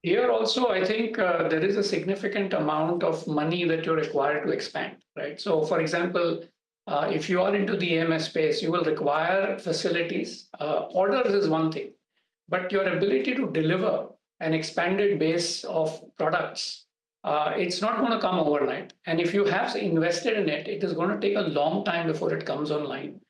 Here also, I think there is a significant amount of money that you're required to expand, right? So for example, if you are into the EMS space, you will require facilities. Orders is one thing, but your ability to deliver an expanded base of products, it's not going to come overnight. And if you have invested in it, it is going to take a long time before it comes online.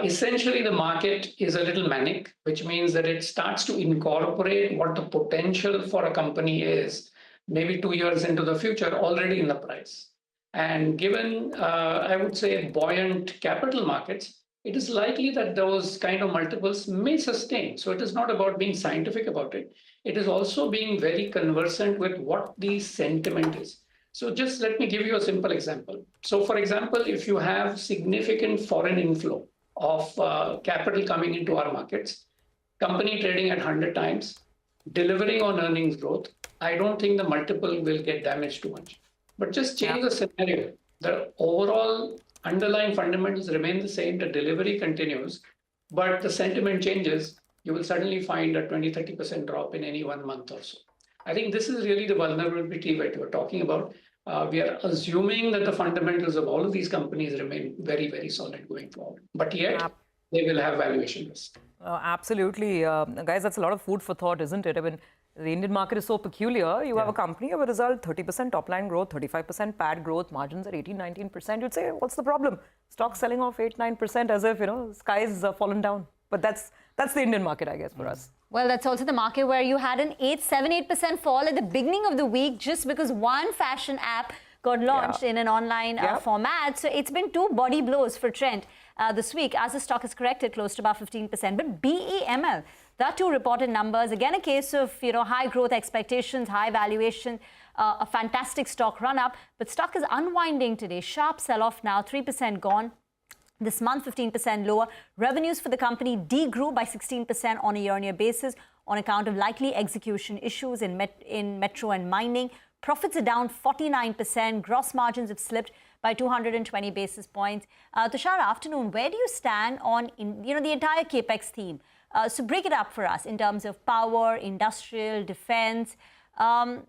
Essentially, the market is a little manic, which means that it starts to incorporate what the potential for a company is, maybe 2 years into the future, already in the price. And given, I would say, buoyant capital markets, it is likely that those kind of multiples may sustain. So it is not about being scientific about it. It is also being very conversant with what the sentiment is. So just let me give you a simple example. So for example, if you have significant foreign inflow of capital coming into our markets, company trading at 100 times, delivering on earnings growth, I don't think the multiple will get damaged too much. But just change the scenario. The overall underlying fundamentals remain the same, the delivery continues, but the sentiment changes, you will suddenly find a 20-30% drop in any 1 month or so. I think this is really the vulnerability that we're talking about. We are assuming that the fundamentals of all of these companies remain very, very solid going forward. But yet, they will have valuation risk. Absolutely. Guys, that's a lot of food for thought, isn't it? I mean, the Indian market is so peculiar. You have a company, of a result, 30% top-line growth, 35% PAT growth, margins at 18-19%. You'd say, what's the problem? Stock selling off 8-9% as if, skies fallen down. But that's the Indian market, I guess, for us. Well, that's also the market where you had an 8% fall at the beginning of the week just because one fashion app got launched in an online format. So it's been two body blows for Trent this week as the stock has corrected close to about 15%. But BEML, that too reported numbers. Again, a case of high growth expectations, high valuation, a fantastic stock run up. But stock is unwinding today. Sharp sell off now, 3% gone. This month, 15% lower. Revenues for the company degrew by 16% on a year-on-year basis on account of likely execution issues in metro and mining. Profits are down 49%. Gross margins have slipped by 220 basis points. Tushar, afternoon, where do you stand on the entire capex theme? So break it up for us in terms of power, industrial, defense. Do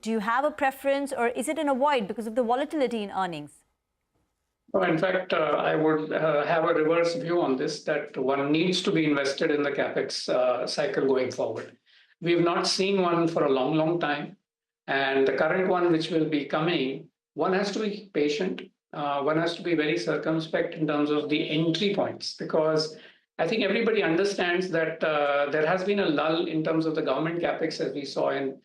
you have a preference or is it an avoid because of the volatility in earnings? No, in fact, I would have a reverse view on this, that one needs to be invested in the capex cycle going forward. We have not seen one for a long, long time. And the current one, which will be coming, one has to be patient. One has to be very circumspect in terms of the entry points, because I think everybody understands that there has been a lull in terms of the government capex, as we saw in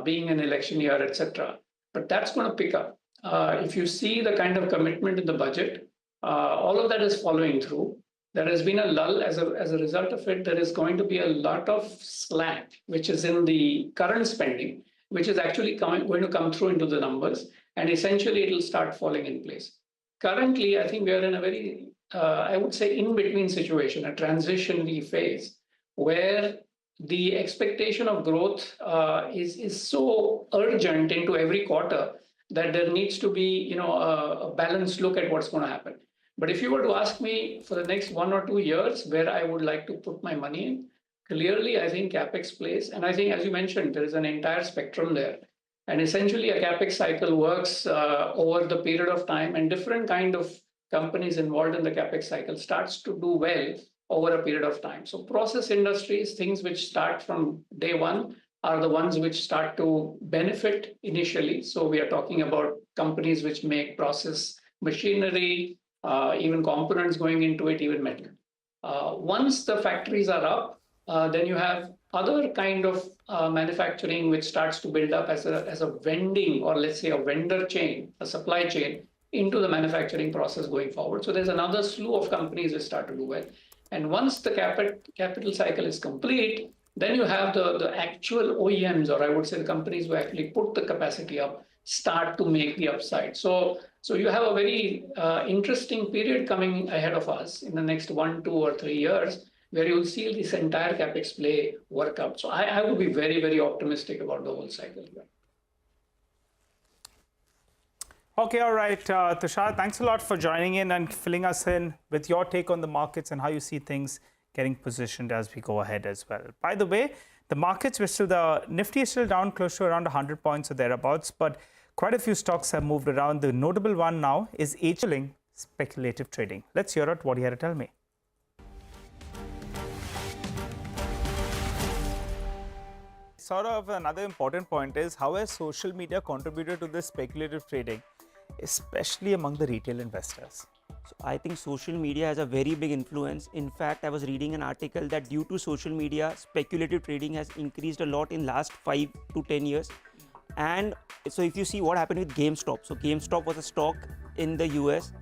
being an election year, etc. But that's going to pick up. If you see the kind of commitment in the budget, all of that is following through. There has been a lull. As a result of it, there is going to be a lot of slack, which is in the current spending, which is actually going to come through into the numbers. And essentially, it will start falling in place. Currently, I think we are in a very, I would say, in-between situation, a transitionary phase, where the expectation of growth is so urgent into every quarter that there needs to be, a balanced look at what's going to happen. But if you were to ask me for the next 1 or 2 years where I would like to put my money in, clearly I think capex plays. And I think, as you mentioned, there is an entire spectrum there. And essentially, a capex cycle works over the period of time, and different kind of companies involved in the capex cycle starts to do well over a period of time. So process industries, things which start from day one, are the ones which start to benefit initially. So we are talking about companies which make process machinery, even components going into it, even metal. Once the factories are up, then you have other kind of manufacturing which starts to build up as a vending, or let's say a vendor chain, a supply chain into the manufacturing process going forward. So there's another slew of companies which start to do well. And once the capital cycle is complete, then you have the actual OEMs, or I would say the companies who actually put the capacity up, start to make the upside. So you have a very interesting period coming ahead of us in the next 1, 2, or 3 years, where you'll see this entire capex play work out. So I would be very, very optimistic about the whole cycle here. Okay, all right, Tushar, thanks a lot for joining in and filling us in with your take on the markets and how you see things getting positioned as we go ahead as well. By the way, the markets were still, the Nifty is still down close to around 100 points or thereabouts, but quite a few stocks have moved around. The notable one now is HLing speculative trading. Let's hear out what he had to tell me. Sort of another important point is how has social media contributed to this speculative trading, especially among the retail investors? So I think social media has a very big influence. In fact, I was reading an article that due to social media, speculative trading has increased a lot in last 5 to 10 years. And so if you see what happened with GameStop. So GameStop was a stock in the US.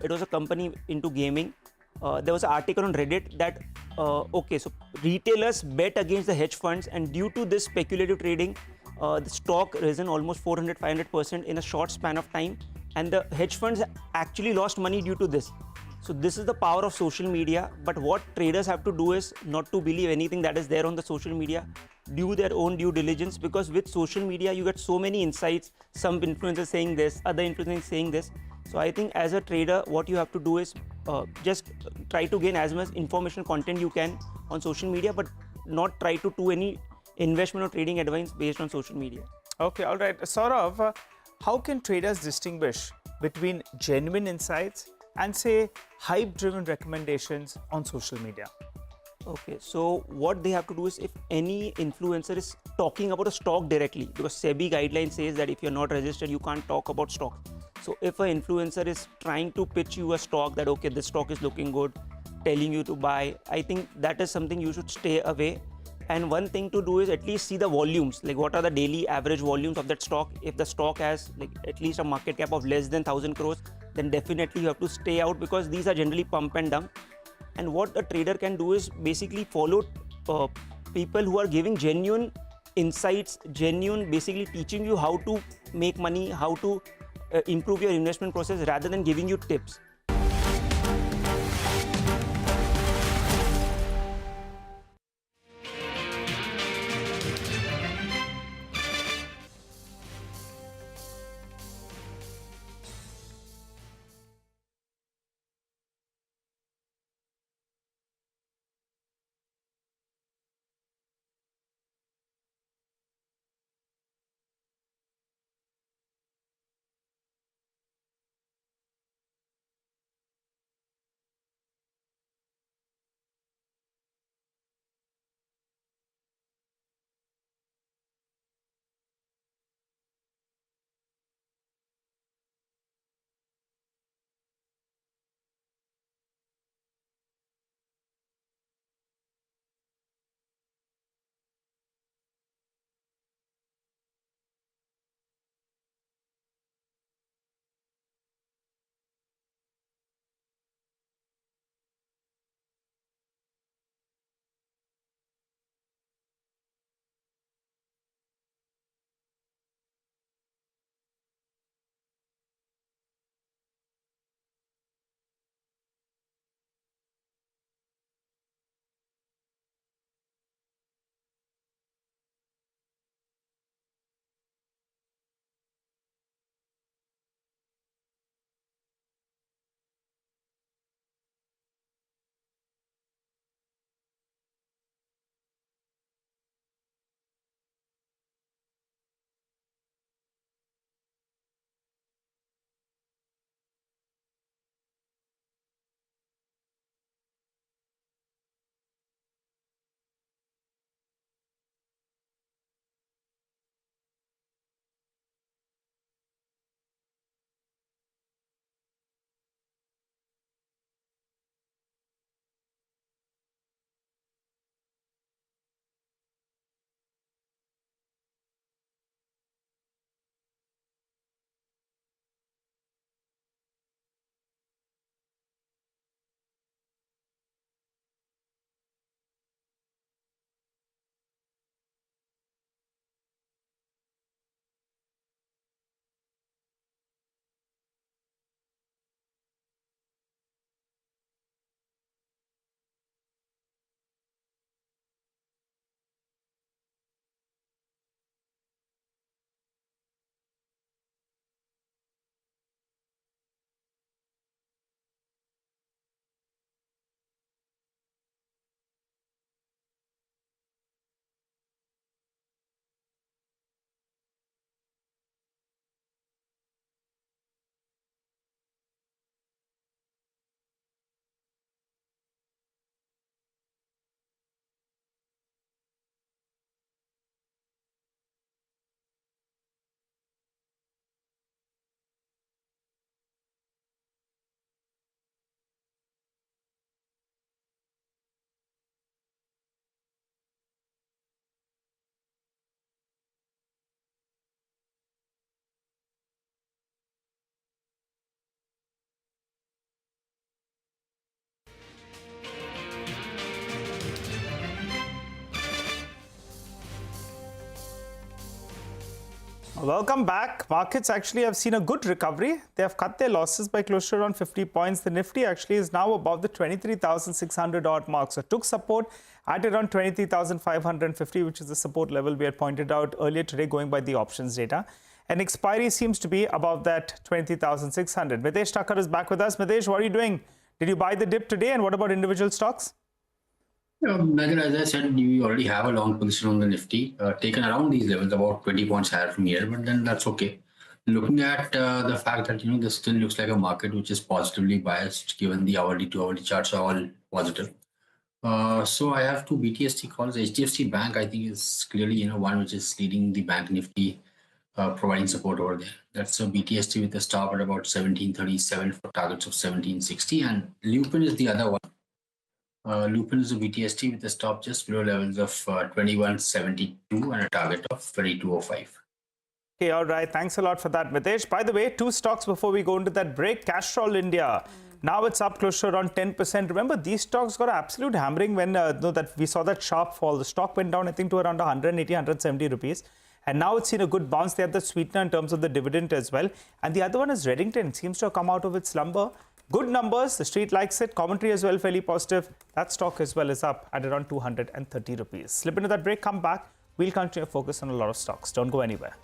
It was a company into gaming. There was an article on Reddit that, okay, so retailers bet against the hedge funds, and due to this speculative trading, the stock risen almost 400-500% in a short span of time, and the hedge funds actually lost money due to this. So this is the power of social media. But what traders have to do is not to believe anything that is there on the social media. Do their own due diligence, because with social media you get so many insights. Some influencers saying this, other influencers saying this. So I think as a trader, what you have to do is just try to gain as much information content you can on social media, but not try to do any investment or trading advice based on social media. Okay, all right. Saurav, how can traders distinguish between genuine insights and say hype-driven recommendations on social media? Okay, so what they have to do is, if any influencer is talking about a stock directly, because SEBI guideline says that if you're not registered, you can't talk about stocks. So if an influencer is trying to pitch you a stock that, okay, this stock is looking good, telling you to buy, I think that is something you should stay away. And one thing to do is at least see the volumes, like what are the daily average volumes of that stock. If the stock has like at least a market cap of less than 1,000 crores, then definitely you have to stay out, because these are generally pump and dump. And what a trader can do is basically follow people who are giving genuine insights, basically teaching you how to make money, how to improve your investment process, rather than giving you tips. Welcome back. Markets actually have seen a good recovery. They have cut their losses by close to around 50 points. The Nifty actually is now above the 23,600 odd mark. So it took support at around 23,550, which is the support level we had pointed out earlier today going by the options data. And expiry seems to be above that 20,600. Mitesh Thakkar is back with us. Mitesh, what are you doing? Did you buy the dip today? And what about individual stocks? Nadir, as I said, we already have a long position on the Nifty, taken around these levels, about 20 points higher from here, but then that's okay. Looking at the fact that, this still looks like a market which is positively biased, given the hourly to hourly charts are all positive. So I have two BTST calls. HDFC Bank, I think, is clearly, one which is leading the Bank Nifty, providing support over there. That's a BTST with a stop at about 1737 for targets of 1760, and Lupin is the other one. Lupin is a BTST with a stop just below levels of 2172 and a target of 2205. Okay, all right. Thanks a lot for that, Mitesh. By the way, two stocks before we go into that break. Castrol India. Now it's up close to around 10%. Remember, these stocks got an absolute hammering when that we saw that sharp fall. The stock went down, I think, to around 180, 170 rupees. And now it's seen a good bounce. They have the sweetener in terms of the dividend as well. And the other one is Reddington. Seems to have come out of its slumber. Good numbers. The street likes it. Commentary as well, fairly positive. That stock as well is up at around 230 rupees. Slip into that break, come back. We'll continue to focus on a lot of stocks. Don't go anywhere.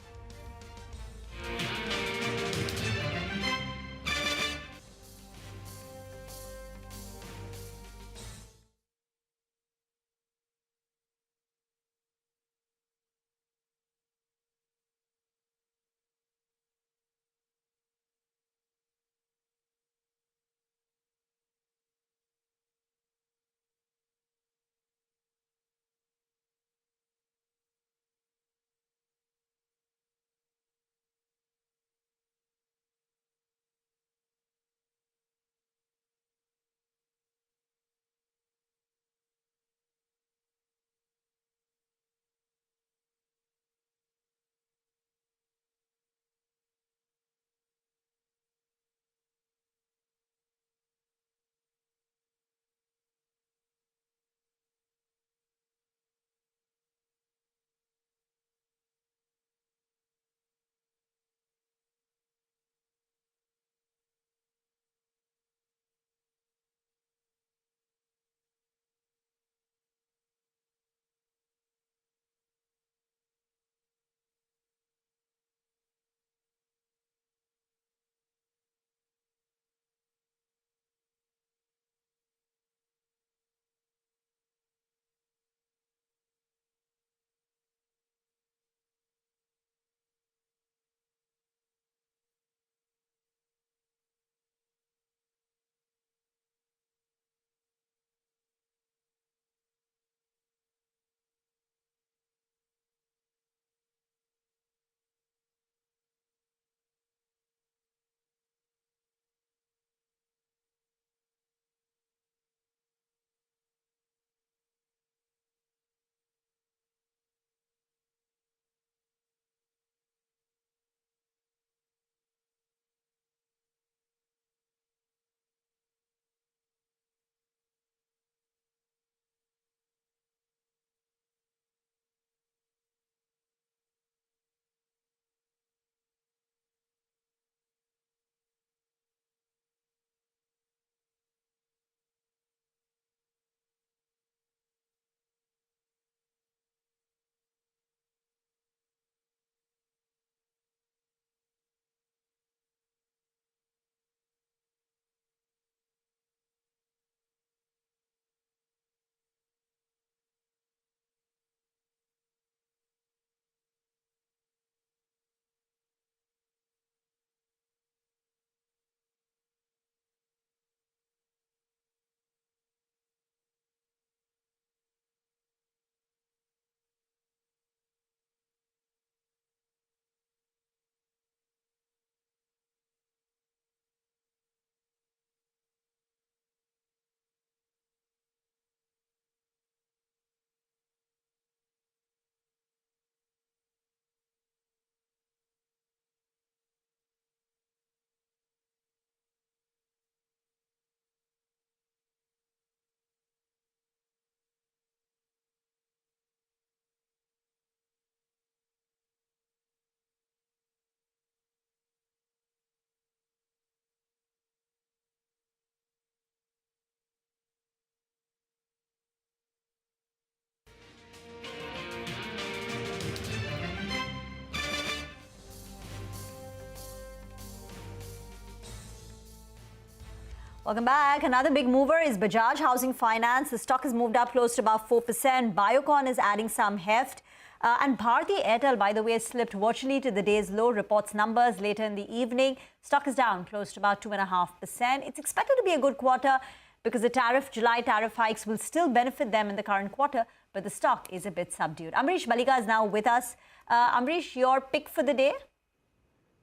Welcome back. Another big mover is Bajaj Housing Finance. The stock has moved up close to about 4%. Biocon is adding some heft. And Bharti Airtel, by the way, slipped virtually to the day's low, reports numbers later in the evening. Stock is down close to about 2.5%. It's expected to be a good quarter because the July tariff hikes will still benefit them in the current quarter, but the stock is a bit subdued. Amrish Balika is now with us. Amrish, your pick for the day?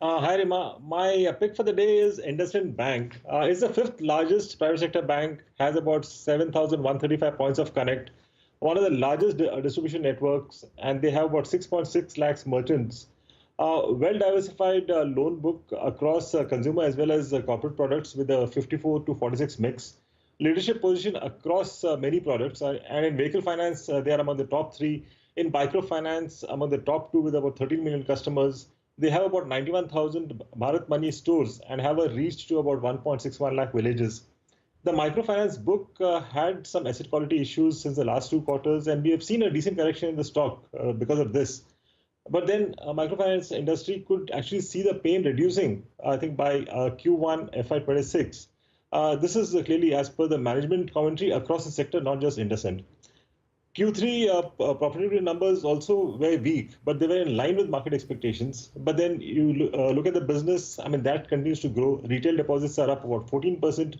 Hi, Rima. My pick for the day is IndusInd Bank. It's the fifth largest private sector bank, has about 7,135 points of connect, one of the largest distribution networks, and they have about 6.6 lakhs merchants. Well-diversified loan book across consumer as well as corporate products with a 54 to 46 mix. Leadership position across many products, and in vehicle finance, they are among the top 3. In microfinance, among the top 2 with about 13 million customers. They have about 91,000 Bharat Money stores and have a reach to about 1.61 lakh villages. The microfinance book had some asset quality issues since the last 2 quarters, and we have seen a decent correction in the stock because of this. But then microfinance industry could actually see the pain reducing, I think, by Q1 FY26. This is clearly as per the management commentary across the sector, not just IndusInd. Q3 profitability numbers also were weak, but they were in line with market expectations. But then you look at the business, I mean, that continues to grow. Retail deposits are up about 14%.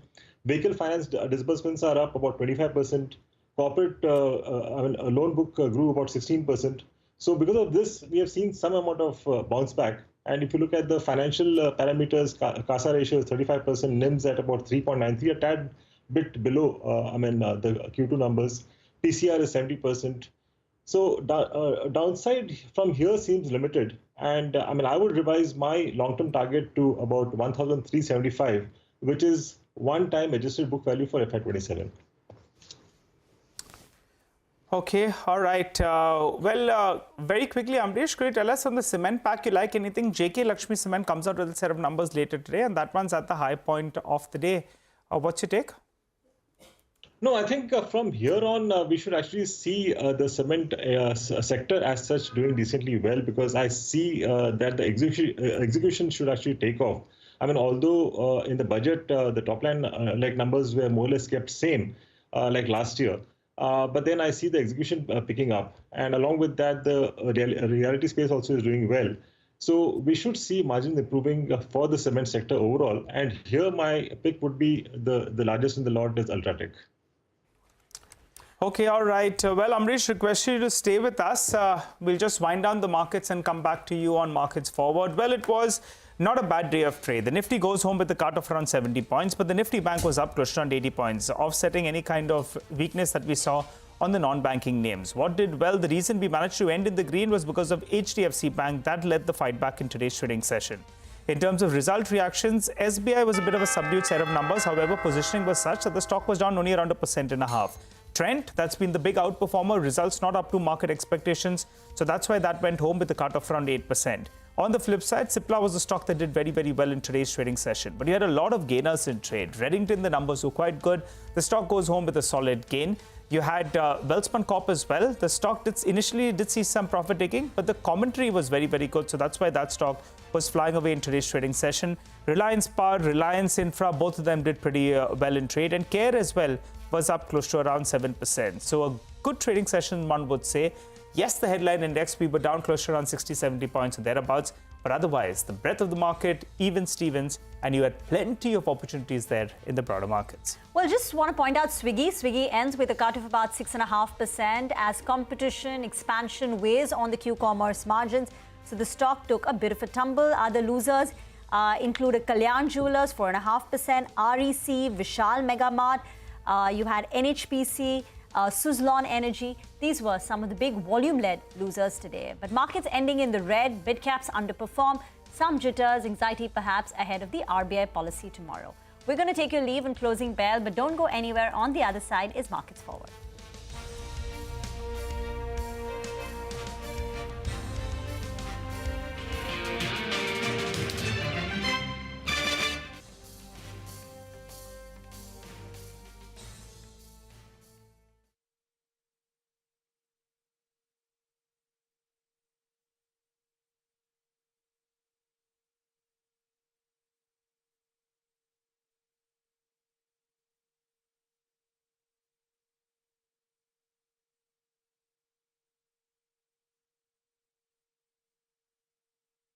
Vehicle finance disbursements are up about 25%. Corporate loan book grew about 16%. So because of this, we have seen some amount of bounce back. And if you look at the financial parameters, CASA ratio is 35%, NIMs at about 3.93, a tad bit below, the Q2 numbers. PCR is 70%. So downside from here seems limited. And I would revise my long-term target to about 1,375, which is one-time adjusted book value for FY27. Okay, all right. Very quickly, Amrish, could you tell us on the cement pack you like anything? JK Lakshmi Cement comes out with a set of numbers later today, and that one's at the high point of the day. What's your take? No, I think from here on, we should actually see the cement sector as such doing decently well, because I see that the execution should actually take off. Although in the budget, the top line numbers were more or less kept same like last year. But then I see the execution picking up. And along with that, the reality space also is doing well. So we should see margins improving for the cement sector overall. And here my pick would be the largest in the lot is Ultratech. Okay, all right. Well, Amrish, request you to stay with us. We'll just wind down the markets and come back to you on markets forward. Well, it was not a bad day of trade. The Nifty goes home with a cut of around 70 points, but the Nifty Bank was up close to around 80 points, offsetting any kind of weakness that we saw on the non-banking names. What did well? The reason we managed to end in the green was because of HDFC Bank. That led the fight back in today's trading session. In terms of result reactions, SBI was a bit of a subdued set of numbers. However, positioning was such that the stock was down only around 1.5%. Trent, that's been the big outperformer, results not up to market expectations. So that's why that went home with a cut of around 8%. On the flip side, Cipla was a stock that did very, very well in today's trading session. But you had a lot of gainers in trade. Reddington, the numbers were quite good. The stock goes home with a solid gain. You had Welspun Corp as well. The stock initially did see some profit taking, but the commentary was very, very good. So that's why that stock was flying away in today's trading session. Reliance Power, Reliance Infra, both of them did pretty well in trade. And Care as well was up close to around 7%. So a good trading session, one would say. Yes, the headline index, we were down close to around 60, 70 points or thereabouts. But otherwise, the breadth of the market, even Stevens, and you had plenty of opportunities there in the broader markets. Well, just want to point out Swiggy. Swiggy ends with a cut of about 6.5% as competition expansion weighs on the Q-commerce margins. So the stock took a bit of a tumble. Other losers included Kalyan Jewelers, 4.5%, REC, Vishal Megamart. You had NHPC, Suzlon Energy. These were some of the big volume-led losers today. But markets ending in the red, Midcaps underperform. Some jitters, anxiety perhaps ahead of the RBI policy tomorrow. We're going to take your leave in closing bell, but don't go anywhere. On the other side is Markets Forward.